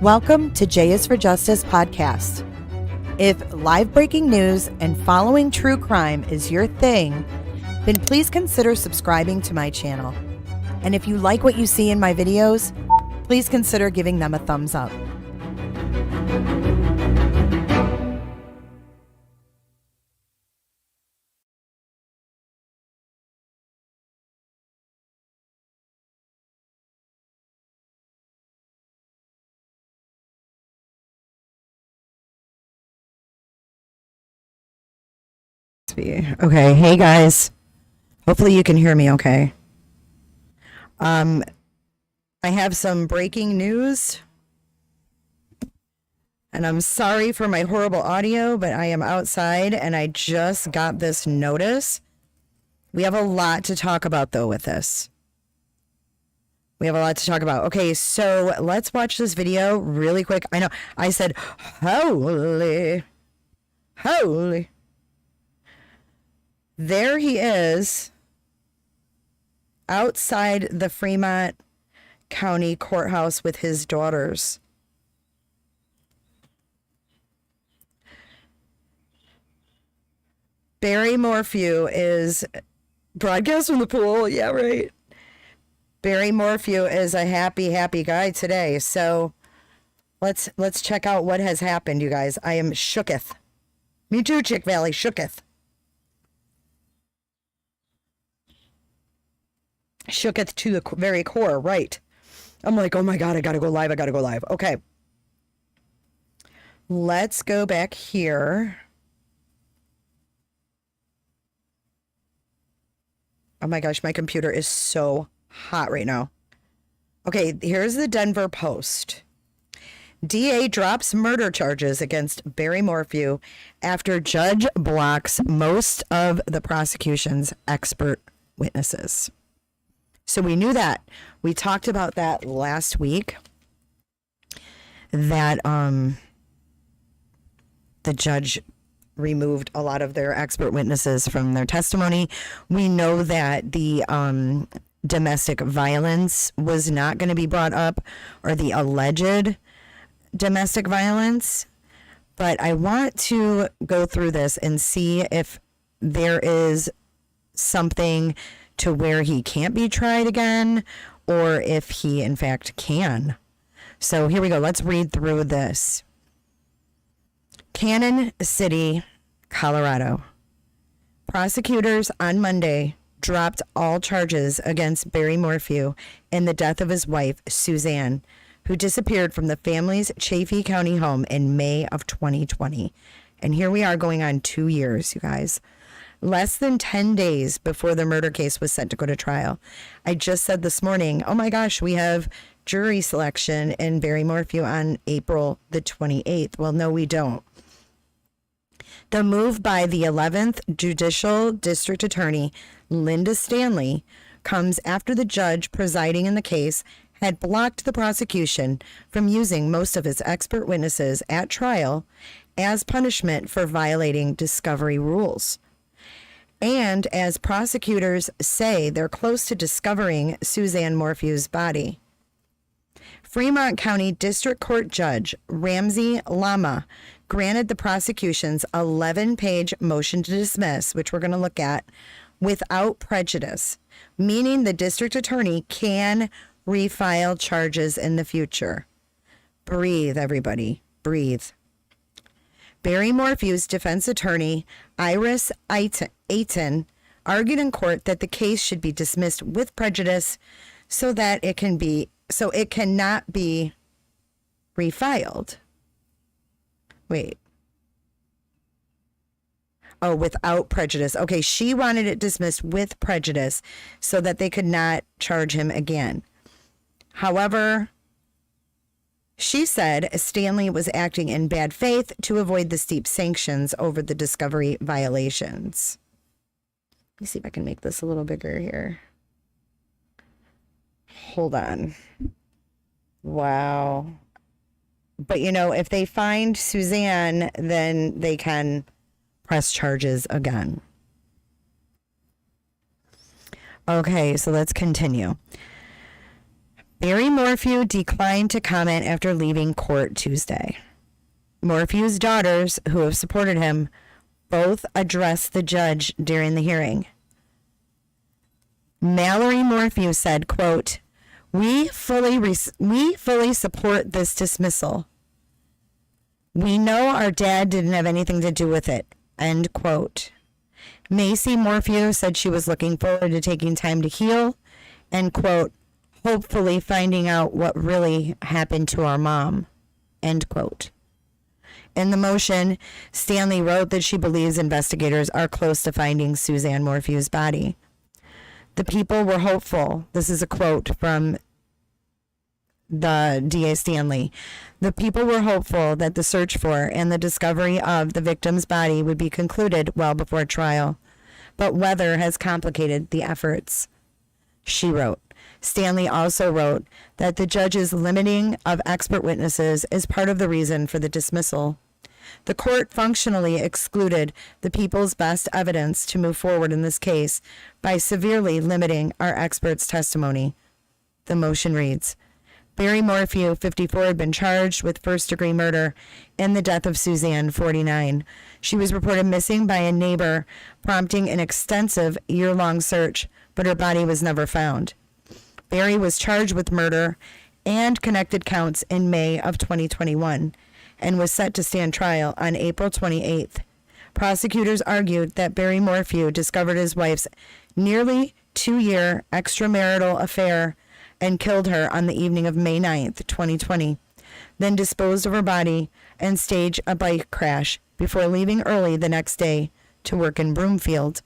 Welcome to J is for Justice podcast. If live breaking news and following true crime is your thing, then please consider subscribing to my channel. And if you like what you see in my videos, please consider giving them a thumbs up. Okay, hey guys. Hopefully you can hear me okay. I have some breaking news. And I'm sorry for my horrible audio, but I am outside and I just got this notice. We have a lot to talk about though with this. We have a lot to talk about. Okay, so let's watch this video really quick. I know I said, holy. There he is outside the Fremont County Courthouse with his daughters. Barry MORPHEW is broadcast from the pool. Yeah, right. Barry MORPHEW is a happy guy today. So let's check out what has happened, you guys. I am shooketh. Me too, Chick Valley, shooketh. Shooketh to the very core, right? I'm like, oh my God, I gotta go live. Okay. Let's go back here. Oh my gosh, my computer is so hot right now. Okay, here's the Denver Post. DA drops murder charges against Barry MORPHEW after judge blocks most of the prosecution's expert witnesses. So we knew that. We talked about that last week. That the judge removed a lot of their expert witnesses from their testimony. We know that the domestic violence was not going to be brought up, or the alleged domestic violence. But I want to go through this and see if there is something to where he can't be tried again, or if he in fact can. So here we go. Let's read through this. Cannon City, Colorado. Prosecutors on Monday dropped all charges against Barry MORPHEW in the death of his wife, Suzanne, who disappeared from the family's Chaffee County home in May of 2020. And here we are going on 2 years, you guys. Less than 10 days before the murder case was set to go to trial. I just said this morning, oh my gosh, we have jury selection in Barry MORPHEW on April the 28th. Well, no, we don't. The move by the 11th Judicial District Attorney, Linda Stanley, comes after the judge presiding in the case had blocked the prosecution from using most of its expert witnesses at trial as punishment for violating discovery rules. And as prosecutors say, they're close to discovering Suzanne MORPHEW's body. Fremont County District Court Judge Ramsey Lama granted the prosecution's 11-page motion to dismiss, which we're going to look at, without prejudice, meaning the district attorney can refile charges in the future. Breathe, everybody. Breathe. Barry MORPHEW's defense attorney, Iris Ayton, argued in court that the case should be dismissed with prejudice so it cannot be refiled. Wait. Oh, without prejudice. Okay, she wanted it dismissed with prejudice so that they could not charge him again. However, she said Stanley was acting in bad faith to avoid the steep sanctions over the discovery violations. Let me see if I can make this a little bigger here. Hold on. Wow. But, you know, if they find Suzanne, then they can press charges again. Okay, so let's continue. Barry Morphew declined to comment after leaving court Tuesday. Morphew's daughters, who have supported him, both addressed the judge during the hearing. Mallory Morphew said, quote, we fully support this dismissal. We know our dad didn't have anything to do with it, end quote. Macy Morphew said she was looking forward to taking time to heal and, quote, hopefully finding out what really happened to our mom, end quote. In the motion, Stanley wrote that she believes investigators are close to finding Suzanne Morphew's body. The people were hopeful. This is a quote from the DA Stanley. The people were hopeful that the search for and the discovery of the victim's body would be concluded well before trial, but weather has complicated the efforts, she wrote. Stanley also wrote that the judge's limiting of expert witnesses is part of the reason for the dismissal. The court functionally excluded the people's best evidence to move forward in this case by severely limiting our experts' testimony. The motion reads, Barry Morphew, 54, had been charged with first-degree murder in the death of Suzanne, 49. She was reported missing by a neighbor, prompting an extensive year-long search, but her body was never found. Barry was charged with murder and connected counts in May of 2021 and was set to stand trial on April 28th. Prosecutors argued that Barry Morphew discovered his wife's nearly 2-year extramarital affair and killed her on the evening of May 9th, 2020, then disposed of her body and staged a bike crash before leaving early the next day to work in Broomfield.